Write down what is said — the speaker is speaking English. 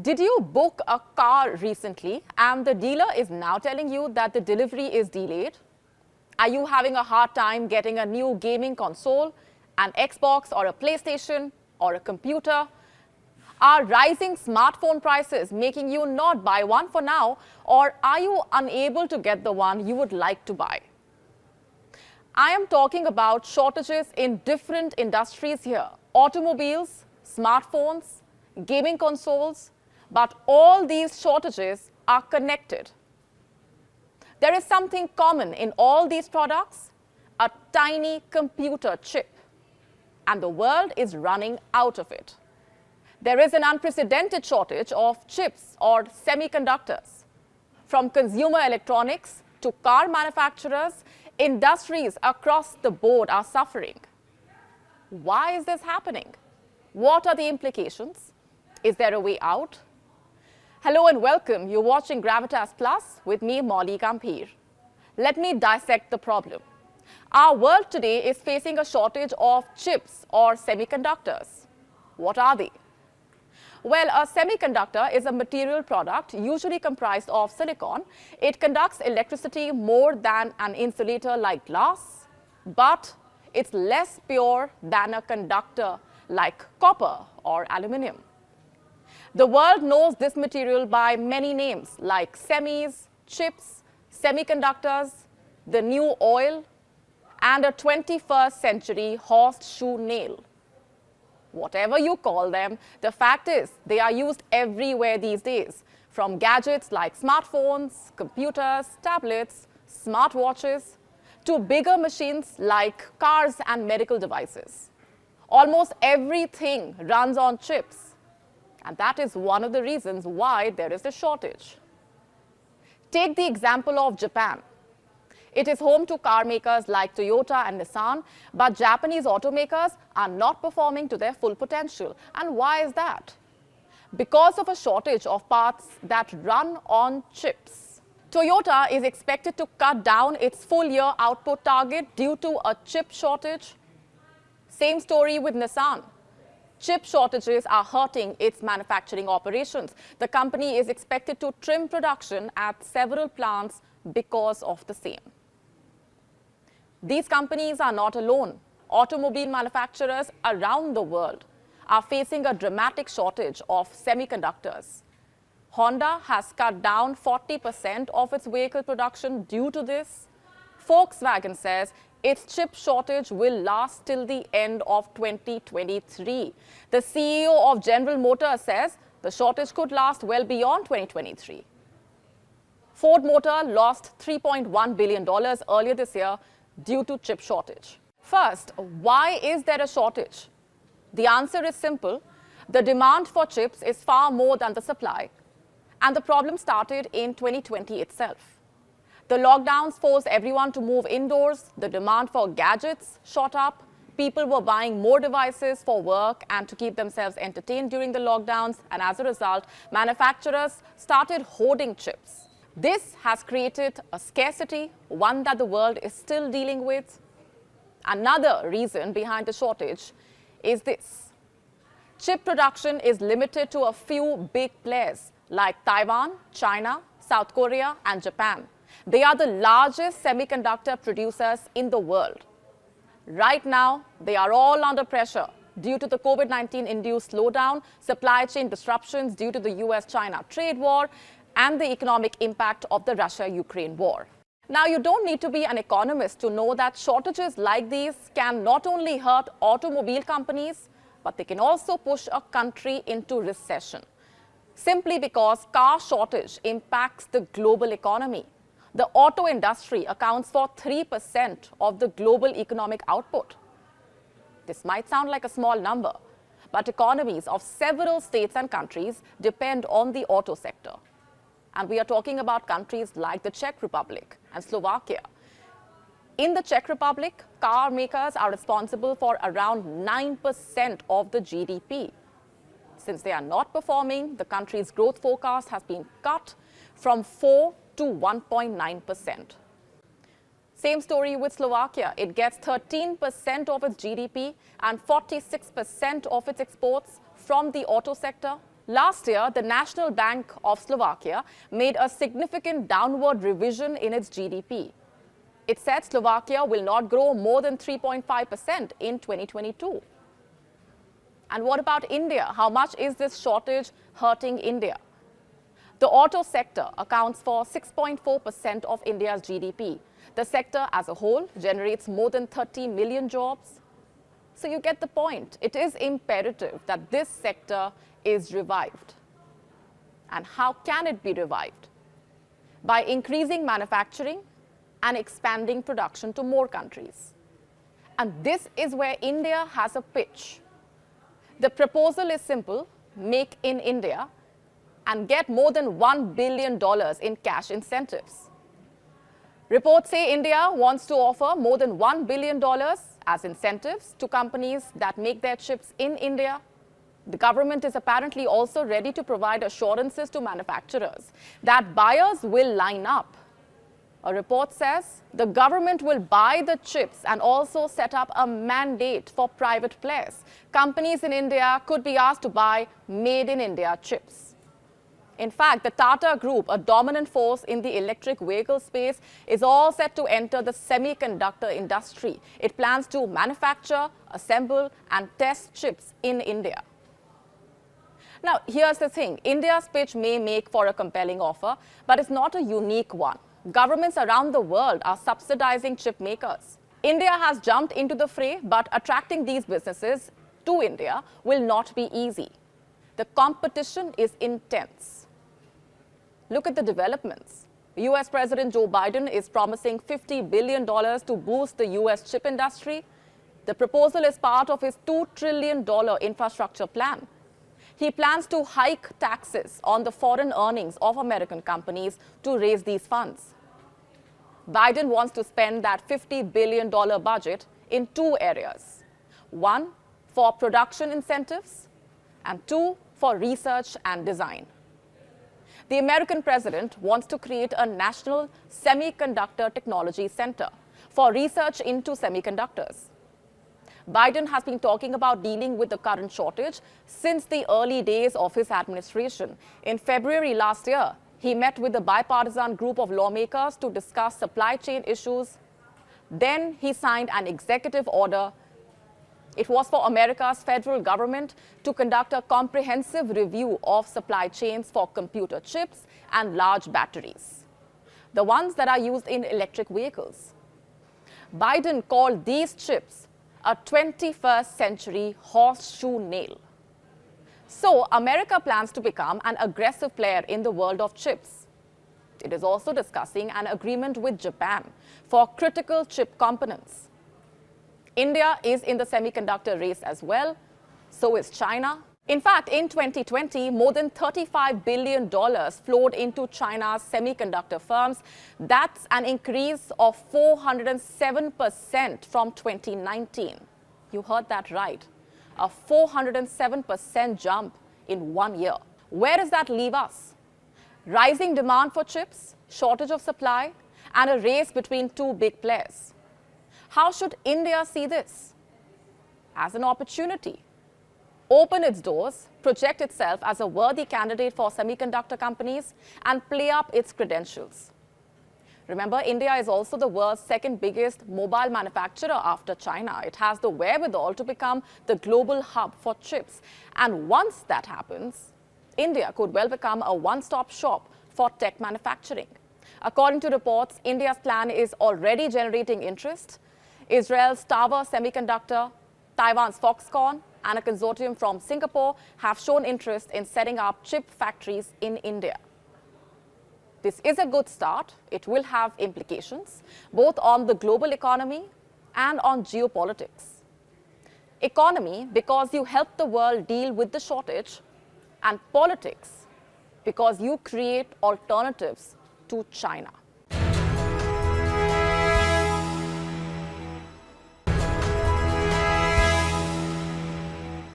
Did you book a car recently and the dealer is now telling you that the delivery is delayed? Are you having a hard time getting a new gaming console, an Xbox or a PlayStation or a computer? Are rising smartphone prices making you not buy one for now, or are you unable to get the one you would like to buy? I am talking about shortages in different industries here: automobiles, smartphones, gaming consoles, but all these shortages are connected. There is something common in all these products: a tiny computer chip, and the world is running out of it. There is an unprecedented shortage of chips or semiconductors. From consumer electronics to car manufacturers, industries across the board are suffering. Why is this happening? What are the implications? Is there a way out? Hello and welcome. You're watching Gravitas Plus with me, Molly Gambhir. Let me dissect the problem. Our world today is facing a shortage of chips or semiconductors. What are they? Well, a semiconductor is a material product usually comprised of silicon. It conducts electricity more than an insulator like glass, but it's less pure than a conductor like copper or aluminium. The world knows this material by many names like semis, chips, semiconductors, the new oil, and a 21st century horseshoe nail. Whatever you call them, the fact is they are used everywhere these days, from gadgets like smartphones, computers, tablets, smartwatches, to bigger machines like cars and medical devices. Almost everything runs on chips. And that is one of the reasons why there is a shortage. Take the example of Japan. It is home to car makers like Toyota and Nissan, but Japanese automakers are not performing to their full potential. And why is that? Because of a shortage of parts that run on chips. Toyota is expected to cut down its full-year output target due to a chip shortage. Same story with Nissan. Chip shortages are hurting its manufacturing operations. The company is expected to trim production at several plants because of the same. These companies are not alone. Automobile manufacturers around the world are facing a dramatic shortage of semiconductors. Honda has cut down 40% of its vehicle production due to this. Volkswagen says its chip shortage will last till the end of 2023. The CEO of General Motors says the shortage could last well beyond 2023. Ford Motor lost $3.1 billion earlier this year due to chip shortage. First, why is there a shortage? The answer is simple. The demand for chips is far more than the supply, and the problem started in 2020 itself. The lockdowns forced everyone to move indoors. The demand for gadgets shot up. People were buying more devices for work and to keep themselves entertained during the lockdowns. And as a result, manufacturers started hoarding chips. This has created a scarcity, one that the world is still dealing with. Another reason behind the shortage is this. Chip production is limited to a few big players like Taiwan, China, South Korea, and Japan. They are the largest semiconductor producers in the world. Right now, they are all under pressure due to the COVID-19 induced slowdown, supply chain disruptions due to the US-China trade war, and the economic impact of the Russia-Ukraine war. Now, you don't need to be an economist to know that shortages like these can not only hurt automobile companies, but they can also push a country into recession, simply because car shortage impacts the global economy. The auto industry accounts for 3% of the global economic output. This might sound like a small number, but economies of several states and countries depend on the auto sector. And we are talking about countries like the Czech Republic and Slovakia. In the Czech Republic, car makers are responsible for around 9% of the GDP. Since they are not performing, the country's growth forecast has been cut from 4 to 1.9%. Same story with Slovakia. It gets 13% of its GDP and 46% of its exports from the auto sector. Last year, the National Bank of Slovakia made a significant downward revision in its GDP. It said Slovakia will not grow more than 3.5% in 2022. And what about India? How much is this shortage hurting India? The auto sector accounts for 6.4% of India's GDP. The sector as a whole generates more than 30 million jobs. So you get the point. It is imperative that this sector is revived. And how can it be revived? By increasing manufacturing and expanding production to more countries. And this is where India has a pitch. The proposal is simple: make in India and get more than $1 billion in cash incentives. Reports say India wants to offer more than $1 billion as incentives to companies that make their chips in India. The government is apparently also ready to provide assurances to manufacturers that buyers will line up. A report says the government will buy the chips and also set up a mandate for private players. Companies in India could be asked to buy made in India chips. In fact, the Tata Group, a dominant force in the electric vehicle space, is all set to enter the semiconductor industry. It plans to manufacture, assemble, and test chips in India. Now, here's the thing. India's pitch may make for a compelling offer, but it's not a unique one. Governments around the world are subsidizing chip makers. India has jumped into the fray, but attracting these businesses to India will not be easy. The competition is intense. Look at the developments. US President Joe Biden is promising $50 billion to boost the US chip industry. The proposal is part of his $2 trillion infrastructure plan. He plans to hike taxes on the foreign earnings of American companies to raise these funds. Biden wants to spend that $50 billion budget in two areas. One, for production incentives, and two, for research and design. The American president wants to create a national semiconductor technology center for research into semiconductors. Biden has been talking about dealing with the current shortage since the early days of his administration. In February last year, he met with a bipartisan group of lawmakers to discuss supply chain issues. Then he signed an executive order. It was for America's federal government to conduct a comprehensive review of supply chains for computer chips and large batteries, the ones that are used in electric vehicles. Biden called these chips a 21st century horseshoe nail. So America plans to become an aggressive player in the world of chips. It is also discussing an agreement with Japan for critical chip components. India is in the semiconductor race as well. So is China. In fact, in 2020, more than $35 billion flowed into China's semiconductor firms. That's an increase of 407% from 2019. You heard that right. A 407% jump in 1 year. Where does that leave us? Rising demand for chips, shortage of supply, and a race between two big players. How should India see this? As an opportunity. Open its doors, project itself as a worthy candidate for semiconductor companies, and play up its credentials. Remember, India is also the world's second biggest mobile manufacturer after China. It has the wherewithal to become the global hub for chips. And once that happens, India could well become a one-stop shop for tech manufacturing. According to reports, India's plan is already generating interest. Israel's Tower Semiconductor, Taiwan's Foxconn, and a consortium from Singapore have shown interest in setting up chip factories in India. This is a good start. It will have implications both on the global economy and on geopolitics. Economy, because you help the world deal with the shortage, and politics, because you create alternatives to China.